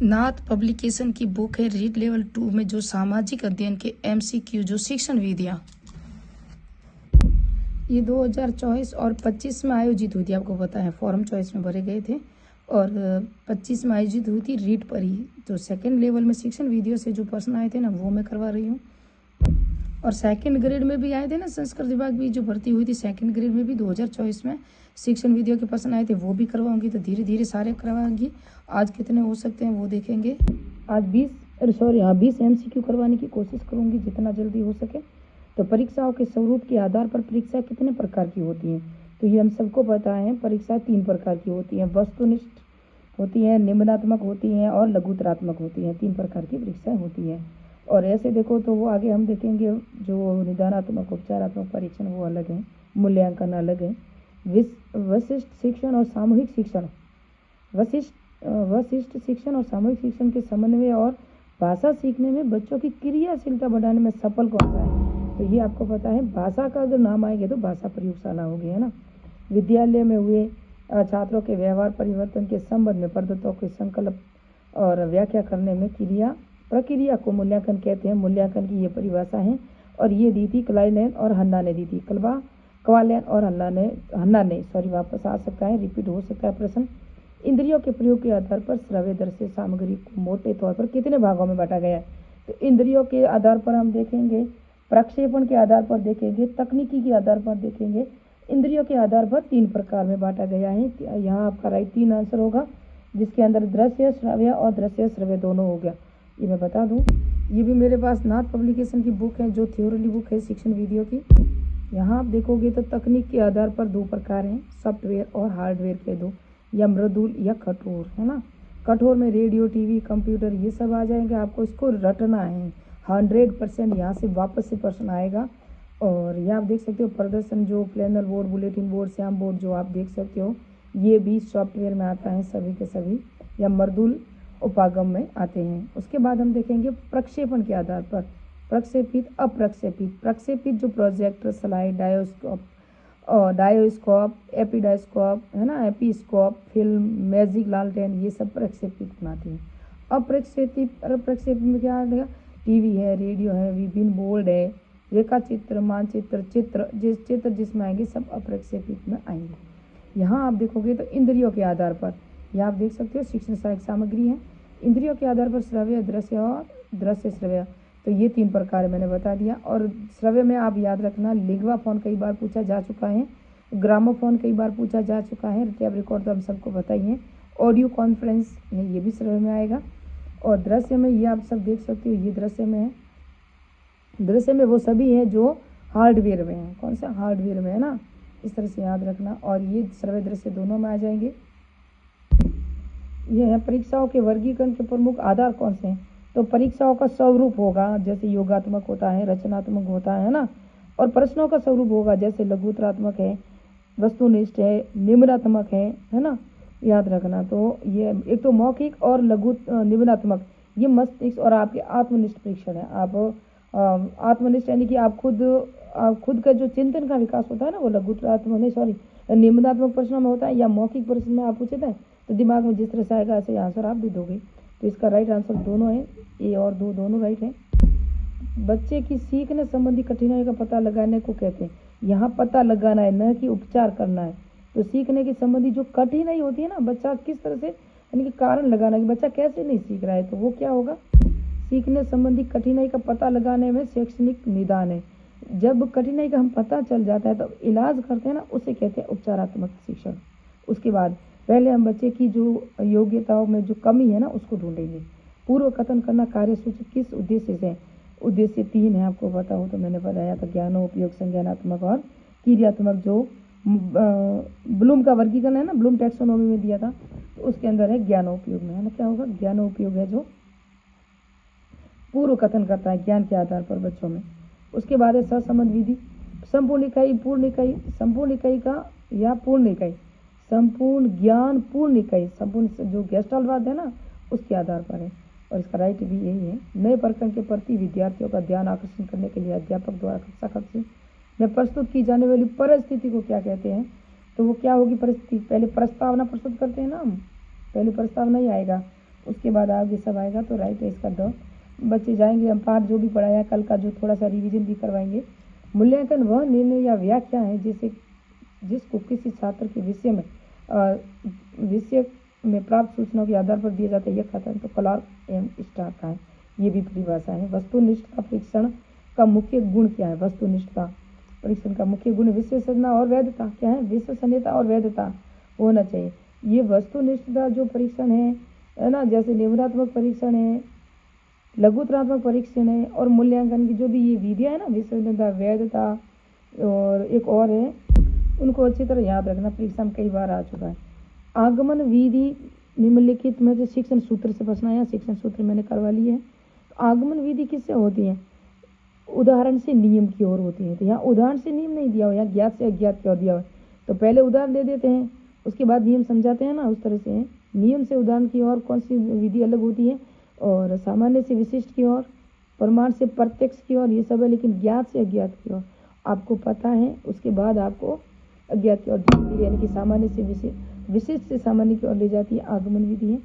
नाथ publication की book है read level 2 में जो सामाजिक अध्ययन के MCQ जो शिक्षण विधियाँ ये 2024 और 25 में आयोजित हुई थी। आपको पता है फॉर्म चॉइस में भरे गए थे और 25 में आयोजित हुई थी रीड पर ही। तो सेकंड लेवल में शिक्षण विधियों से जो प्रश्न आए थे ना वो मैं करवा रही हूँ। और सेकंड ग्रेड में भी आए थे ना, संस्कृत विभाग भी जो भर्ती हुई थी सेकंड ग्रेड में भी 2024 में शिक्षण विधियों के प्रश्न आए थे वो भी करवाऊंगी। तो धीरे धीरे सारे करवाऊंगी। आज कितने हो सकते हैं वो देखेंगे। आज 20 MCQ करवाने की कोशिश करूंगी जितना जल्दी हो सके। तो परीक्षाओं के स्वरूप के आधार पर परीक्षा कितने प्रकार की होती हैं, तो ये हम सबको पता है। परीक्षा 3 प्रकार की होती हैं, वस्तुनिष्ठ होती हैं, निम्नात्मक होती हैं और लघुतरात्मक होती हैं। 3 प्रकार की परीक्षाएं होती हैं। और ऐसे देखो तो वो आगे हम देखेंगे जो निदानात्मक उपचारात्मक परीक्षण वो अलग है, मूल्यांकन अलग है। वशिष्ठ शिक्षण और सामूहिक शिक्षण, वशिष्ठ शिक्षण और सामूहिक शिक्षण के समन्वय और भाषा सीखने में बच्चों की क्रियाशीलता बढ़ाने में सफल कौन सा है, तो ये आपको पता है। भाषा का अगर नाम आएगा तो भाषा प्रयोगशाला हो गया है ना। विद्यालय में हुए छात्रों के व्यवहार परिवर्तन के संबंध में पद्धतों के संकल्प और व्याख्या करने में प्रक्रिया को मूल्यांकन कहते हैं। मूल्यांकन की ये परिभाषा है और ये दी थी क्लाइलैन और हन्ना ने दी थी। क्वालैन और हन्ना ने वापस आ सकता है, रिपीट हो सकता है प्रश्न। इंद्रियों के प्रयोग के आधार पर श्रव्य दृश्य सामग्री को मोटे तौर पर कितने भागों में बांटा गया है, तो इंद्रियों के आधार पर हम देखेंगे, प्रक्षेपण के आधार पर देखेंगे, तकनीकी के आधार पर देखेंगे। इंद्रियों के आधार पर 3 प्रकार में बांटा गया है। यहाँ आपका राइट 3 आंसर होगा जिसके अंदर दृश्य श्रव्य और दृश्य श्रव्य दोनों हो गया। ये मैं बता दूं, ये भी मेरे पास नाथ पब्लिकेशन की बुक है जो थ्योरी बुक है शिक्षण विधियों की। यहाँ आप देखोगे तो तकनीक के आधार पर 2 प्रकार हैं, सॉफ्टवेयर और हार्डवेयर के 2, या मृदुल या कठोर, है ना। कठोर में रेडियो टीवी कंप्यूटर ये सब आ जाएंगे, आपको इसको रटना है 100%। यहाँ से वापस से प्रश्न आएगा। और ये आप देख सकते हो प्रदर्शन जो planar board, bulletin board, Shyam board जो आप देख सकते हो ये भी सॉफ्टवेयर में आता है सभी के सभी, या मृदुल उपागम में आते हैं। उसके बाद हम देखेंगे प्रक्षेपण के आधार पर प्रक्षेपित, अप्रक्षेपित। प्रक्षेपित जो प्रोजेक्टर, स्लाइड, डायोस्कोप, एपिडायोस्कोप, है ना, एपीस्कोप, फिल्म, मैजिक लालटेन, ये सब प्रक्षेपित बनाते हैं। अप्रक्षेपित में क्या आएगा, टीवी है, रेडियो है, विभिन्न बोर्ड है, रेखा चित्र, मानचित्र, चित्र जिसमें आएंगे सब अप्रक्षेपित में आएंगे। यहाँ आप देखोगे तो इंद्रियों के आधार पर, यह आप देख सकते हो शिक्षण सहायक सामग्री है। इंद्रियों के आधार पर श्रव्य, दृश्य और दृश्य श्रव्य, तो ये 3 प्रकार मैंने बता दिया। और श्रव्य में आप याद रखना लिग्वाफोन कई बार पूछा जा चुका है, ग्रामोफोन कई बार पूछा जा चुका है, टेप रिकॉर्ड तो हम सबको बताइए, ऑडियो कॉन्फ्रेंस ये भी श्रव्य में आएगा। और दृश्य में ये आप सब देख सकते हो, ये दृश्य में है। दृश्य में वो सभी हैं जो हार्डवेयर में है, कौन सा हार्डवेयर में है ना, इस तरह से याद रखना। और ये श्रव्य दृश्य दोनों में आ जाएंगे। ये है परीक्षाओं के वर्गीकरण के प्रमुख आधार कौन से हैं, तो परीक्षाओं का स्वरूप होगा, जैसे योगात्मक होता है, रचनात्मक होता है ना। और प्रश्नों का स्वरूप होगा जैसे लघुतरात्मक है, वस्तुनिष्ठ है, निम्नात्मक है ना, याद रखना। तो ये एक तो मौखिक और निम्नात्मक, ये मस्तिष्क और आपके आत्मनिष्ठ परीक्षण है। आप आत्मनिष्ठ यानी कि आप खुद का जो चिंतन का विकास होता है ना वो निम्नात्मक प्रश्नों में होता है, या मौखिक प्रश्न में आप पूछे थे तो दिमाग में जिस तरह से आएगा ऐसे आंसर आप भी दोगे। तो इसका राइट आंसर दोनों है, ए और दो दोनों राइट है। बच्चे की सीखने संबंधी कठिनाई का पता लगाने को कहते हैं। यहाँ पता लगाना है न कि उपचार करना है। तो सीखने के संबंधी जो कठिनाई होती है ना, बच्चा किस तरह से, यानी कि कारण लगाना कि बच्चा कैसे नहीं सीख रहा है, तो वो क्या होगा, सीखने संबंधी कठिनाई का पता लगाने में शैक्षणिक निदान है। जब कठिनाई का हम पता चल जाता है तो इलाज करते हैं ना, उसे कहते हैं उपचारात्मक शिक्षण। उसके बाद पहले हम बच्चे की जो योग्यताओं में जो कमी है ना उसको ढूंढेंगे। पूर्व कथन करना कार्यसूची किस उद्देश्य से, उद्देश्य 3 है, आपको पता हो तो मैंने बताया था, ज्ञानोपयोग, संज्ञानात्मक और क्रियात्मक। जो ब्लूम का वर्गीकरण है ना, ब्लूम टैक्सोनॉमी में दिया था, तो उसके अंदर है ज्ञानोपयोग में, है ना, क्या होगा, ज्ञानोपयोग है जो पूर्व कथन करता है ज्ञान के आधार पर बच्चों में। उसके बाद है सहसंबंध विधि, संपूर्ण इकाई, पूर्ण इकाई, संपूर्ण इकाई का या पूर्ण इकाई, संपूर्ण ज्ञान, पूर्ण इकाई, संपूर्ण जो गेस्टाल्टवाद है ना उसके आधार पर है। और इसका राइट भी यही है। नए प्रकरण के प्रति विद्यार्थियों का ध्यान आकर्षण करने के लिए अध्यापक द्वारा कक्षा कक्ष में प्रस्तुत की जाने वाली परिस्थिति को क्या कहते हैं, तो वो क्या होगी परिस्थिति, पहले प्रस्तावना प्रस्तुत करते हैं ना हम, पहले प्रस्तावना ही आएगा, उसके बाद आगे सब आएगा। तो राइट है इसका द। बच्चे जाएंगे, हम पाठ जो भी पढ़ाया कल का जो थोड़ा सा रिवीजन भी करवाएंगे। मूल्यांकन वह निर्णय या व्याख्या है जिसको किसी छात्र के विषय में प्राप्त सूचनाओं के आधार पर दिया जाता है। यह कथन तो क्लार्क एम स्टार का है, ये भी परिभाषा है। वस्तुनिष्ठता परीक्षण का मुख्य गुण क्या है? वस्तुनिष्ठता परीक्षण का मुख्य गुण विश्वसनीयता और वैधता। क्या है? विश्वसनीयता और वैधता होना चाहिए। ये वस्तुनिष्ठता जो परीक्षण है ना, जैसे निबंधात्मक परीक्षण है, लघुत्तरात्मक परीक्षण है और मूल्यांकन की जो भी ये विधियां है ना, विश्वसनीयता, वैधता और एक और है, उनको अच्छी तरह याद रखना, परीक्षा में कई बार आ चुका है। आगमन विधि निम्नलिखित में से शिक्षण सूत्र से प्रश्न आया। शिक्षण सूत्र मैंने करवा लिए है। तो आगमन विधि किससे होती है? उदाहरण से नियम की ओर होती है। तो यहाँ उदाहरण से नियम नहीं दिया हो, यहाँ ज्ञात से अज्ञात की ओर दिया हो। तो पहले उदाहरण दे देते हैं, उसके बाद नियम समझाते हैं ना, उस तरह से है। नियम से उदाहरण की ओर कौन सी विधि अलग होती है, और सामान्य से विशिष्ट की ओर, प्रमाण से प्रत्यक्ष की ओर, ये सब है। लेकिन ज्ञात से अज्ञात की ओर आपको पता है, उसके बाद आपको अज्ञात की ओर यानी कि सामान्य से विशिष्ट से सामान्य की ओर ले जाती है आगमन विधि है।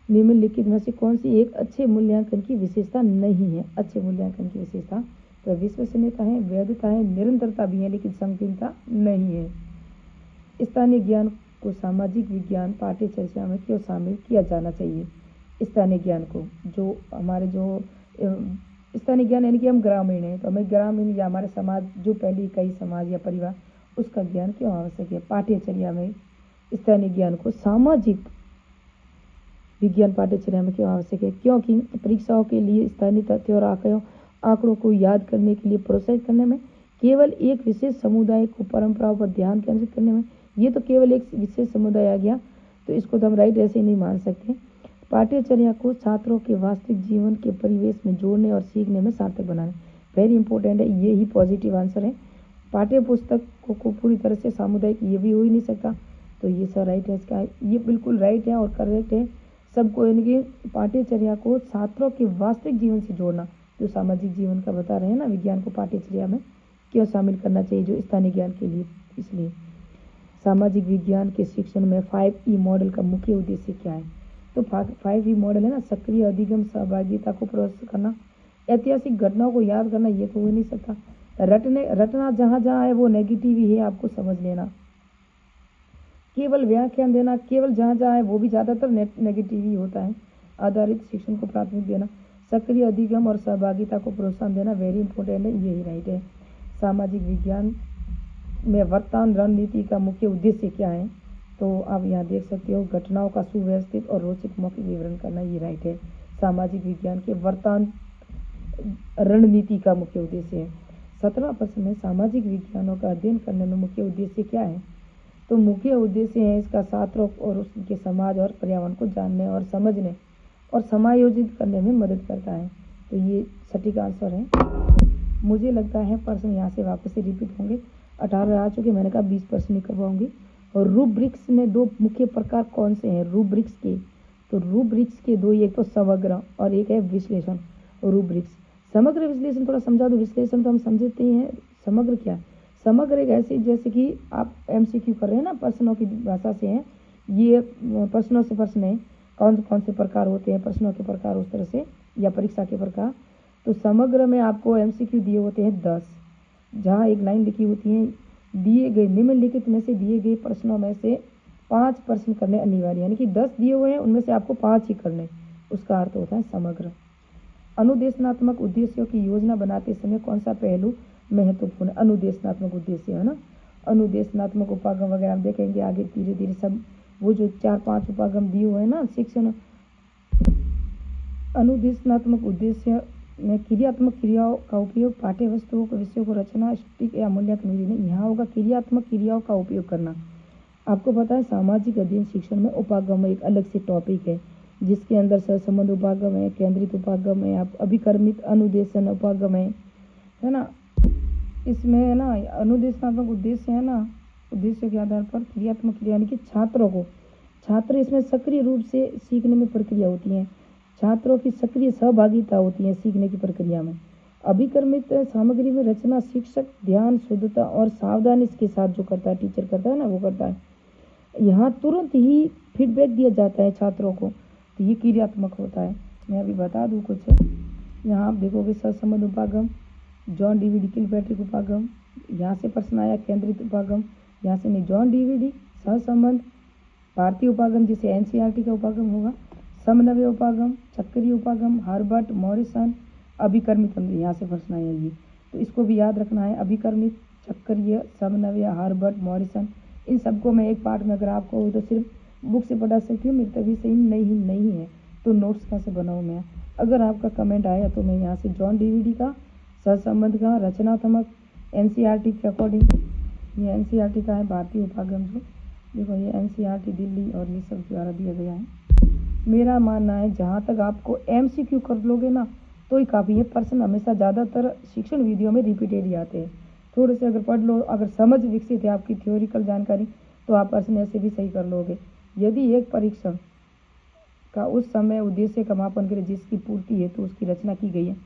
निम्नलिखित में से कौन सी एक अच्छे मूल्यांकन की विशेषता नहीं है? अच्छे मूल्यांकन की विशेषता तो विश्वसनीयता है, वैधता है, निरंतरता भी है, लेकिन संकीर्णता नहीं है। स्थानीय ज्ञान को सामाजिक विज्ञान पाठ्यचर्या में क्यों शामिल किया जाना चाहिए? स्थानीय ज्ञान को, जो हमारे जो स्थानीय ज्ञान यानी कि हम ग्रामीण हैं, तो हमें ग्रामीण या हमारे समाज जो पहली इकाई समाज या परिवार, उसका ज्ञान क्यों आवश्यक है? पाठ्यचर्या में स्थानीय ज्ञान को सामाजिक विज्ञान पाठ्यचर्या में क्यों आवश्यक है? क्योंकि परीक्षाओं के लिए स्थानीय तथ्य और आंकड़ों को याद करने के लिए प्रोत्साहित करने में, केवल एक विशेष समुदाय को परंपराओं पर ध्यान केंद्रित करने में, ये तो केवल एक विशेष समुदाय आ गया, तो इसको तो हम राइट ऐसे ही नहीं मान सकते। पाठ्यचर्या को छात्रों के वास्तविक जीवन के परिवेश में जोड़ने और सीखने में सार्थक बनाने, वेरी इंपॉर्टेंट है, ये ही पॉजिटिव आंसर है। पाठ्य पुस्तक को पूरी तरह से सामुदायिक ये भी हो ही नहीं सकता, तो ये सब राइट है इसका, ये बिल्कुल राइट है और करेक्ट है सबको। यानी कि पाठ्यचर्या को छात्रों के वास्तविक जीवन से जोड़ना, जो सामाजिक जीवन का बता रहे हैं ना, विज्ञान को पाठ्यचर्या में क्यों शामिल करना चाहिए, जो स्थानीय ज्ञान के लिए। इसलिए सामाजिक विज्ञान के शिक्षण में 5E मॉडल का मुख्य उद्देश्य क्या है? तो 5E मॉडल है ना, सक्रिय अधिगम, सहभागिता को प्रोत्साहित करना, ऐतिहासिक घटनाओं को याद करना, ये तो हो नहीं सकता। रटना जहाँ जहाँ है वो नेगेटिव ही है, आपको समझ लेना। केवल व्याख्यान देना, केवल जहाँ जहाँ है वो भी ज़्यादातर नेगेटिव ही होता है। आधारित शिक्षण को प्राथमिक देना, सक्रिय अधिगम और सहभागिता को प्रोत्साहन देना, वेरी इंपॉर्टेंट है, यही राइट है। सामाजिक विज्ञान में वर्तमान रणनीति का मुख्य उद्देश्य क्या है? तो आप यहाँ देख सकते हो, घटनाओं का सुव्यवस्थित और रोचक मौखिक विवरण करना, ये राइट है। सामाजिक विज्ञान के वर्तमान रणनीति का मुख्य उद्देश्य है। 17वां प्रश्न है, सामाजिक विज्ञानों का अध्ययन करने में मुख्य उद्देश्य क्या है? तो मुख्य उद्देश्य है इसका छात्रों और उसके समाज और पर्यावरण को जानने और समझने और समायोजित करने में मदद करता है। तो ये सटीक आंसर है। मुझे लगता है प्रश्न यहाँ से वापस से रिपीट होंगे। 18 आ चुके, मैंने कहा 20% नहीं करवाऊंगी। और रूब्रिक्स में दो मुख्य प्रकार कौन से हैं रूब्रिक्स के? तो रूब्रिक्स के दो, एक तो समग्र और एक है विश्लेषण। रूब्रिक्स समग्र, विश्लेषण थोड़ा समझा दो। विश्लेषण तो हम समझते ही हैं, समग्र क्या? समग्र एक ऐसी, जैसे कि आप MCQ कर रहे हैं ना, प्रश्नों की भाषा से है ये, प्रश्नों से प्रश्न है, कौन कौन से प्रकार होते हैं प्रश्नों के प्रकार, उस तरह से, या परीक्षा के प्रकार। तो समग्र में आपको MCQ दिए होते हैं 10, जहाँ एक लाइन लिखी होती है, दिए गए निम्नलिखित में से दिए गए प्रश्नों में से 5 प्रश्न करने अनिवार्य, यानी कि 10 दिए हुए हैं, उनमें से आपको 5 ही करने, उसका अर्थ होता है समग्र। अनुदेशनात्मक उद्देश्यों की योजना बनाते समय कौन सा पहलू महत्वपूर्ण? अनुदेशनात्मक उद्देश्य है ना, अनुदेशनात्मक उपागम वगैरह हम देखेंगे आगे धीरे धीरे सब, वो जो 4-5 उपागम दिए हुए हैं ना शिक्षण। अनुदेशनात्मक उद्देश्य में क्रियात्मक क्रियाओं का उपयोग, पाठ्य वस्तुओं को, विषयों को रचना, स्टिक या मूल्यांकन विधि नहीं, यहाँ होगा क्रियात्मक क्रियाओं का उपयोग करना। आपको पता है सामाजिक अध्ययन शिक्षण में उपागम एक अलग से टॉपिक है, जिसके अंदर सहसंबंध उपागम है, केंद्रित उपागम है, आप अभिकर्मित अनुदेशन उपागम है ना। इसमें है ना अनुदेशनात्मक उद्देश्य है ना, उद्देश्य के आधार पर क्रियात्मक क्रिया, यानी कि छात्र इसमें सक्रिय रूप से सीखने में प्रक्रिया होती है, छात्रों की सक्रिय सहभागिता होती है सीखने की प्रक्रिया में। अभिकर्मित सामग्री में रचना, शिक्षक ध्यान, शुद्धता और सावधानी के साथ जो करता है, टीचर करता है ना, वो करता है। यहाँ तुरंत ही फीडबैक दिया जाता है छात्रों को, तो ये क्रियात्मक होता है। मैं अभी बता दूँ कुछ, यहाँ आप देखोगे सहसंबंध उपागम, जॉन डीवीडी किलपैट्रिक उपागम, यहाँ से प्रश्न आया केंद्रित उपागम, यहाँ से नहीं, जॉन डीवीडी, सहसंबंध, भारतीय उपागम जिसे एनसीईआरटी का उपागम होगा, समन्वय उपागम, चक्रीय उपागम, हर्बर्ट, मॉरिसन, अभिकर्मित, यहाँ से प्रश्न आया ये, तो इसको भी याद रखना है। अभिकर्मित, चक्रीय, समन्वय, हर्बर्ट, मॉरिसन, इन सबको मैं एक पार्ट में अगर आपको हो तो सिर्फ बुक से पढ़ा सकती हूँ, मेरी तभी सही नहीं है तो नोट्स कहाँ से बनाऊँ मैं। अगर आपका कमेंट आया तो मैं यहाँ से जॉन डीवीडी का, सहसंबंध का, रचनात्मक, एनसीईआरटी के अकॉर्डिंग, ये एनसीईआरटी का है भारतीय उपागम जो, देखो ये एनसीईआरटी दिल्ली और ये सब द्वारा दिया गया है। मेरा मानना है जहाँ तक आपको एमसीक्यू कर लोगे ना तो ही काफ़ी है। प्रश्न हमेशा ज़्यादातर शिक्षण वीडियो में रिपीटेड ही आते हैं, थोड़े से अगर पढ़ लो, अगर समझ विकसित है आपकी थ्योरिकल जानकारी तो आप प्रश्न ऐसे भी सही कर लोगे। यदि एक परीक्षण का उस समय उद्देश्य का मापन करे जिसकी पूर्ति हेतु उसकी रचना की गई है,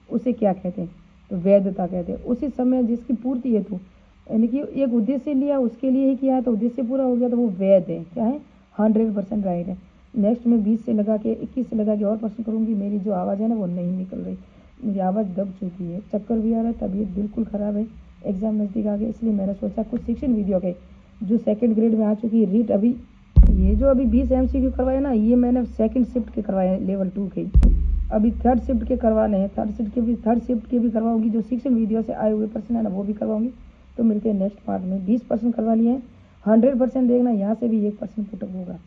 उसे क्या कहते हैं, तो वैधता कहते हैं। उसी समय जिसकी पूर्ति हेतु यानी कि एक उद्देश्य लिया उसके लिए ही किया है तो उद्देश्य पूरा हो गया तो वो वैध है, क्या है, 100% राइट है। नेक्स्ट में 20 से लगा के 21 से लगा के और प्रश्न करूँगी। मेरी जो आवाज़ है ना वो नहीं निकल रही, मेरी आवाज़ दब चुकी है, चक्कर भी आ रहा है, तबीयत बिल्कुल ख़राब है, एग्जाम नज़दीक आ गए, इसलिए मैंने सोचा कुछ शिक्षण वीडियो के जो सेकंड ग्रेड में आ चुकी है रीट, अभी ये जो अभी 20 एमसीक्यू करवाए ना ये मैंने सेकंड शिफ्ट के करवाए, लेवल 2 के, अभी थर्ड शिफ्ट के करवाने हैं, थर्ड शिफ्ट के भी करवाऊंगी। जो शिक्षण वीडियो से आए हुए प्रश्न है ना वो भी करवाऊंगी। तो मिलते हैं नेक्स्ट पार्ट में। 20 प्रश्न करवा लिए हैं, 100% देखना, यहाँ से भी 1% पुटअप होगा।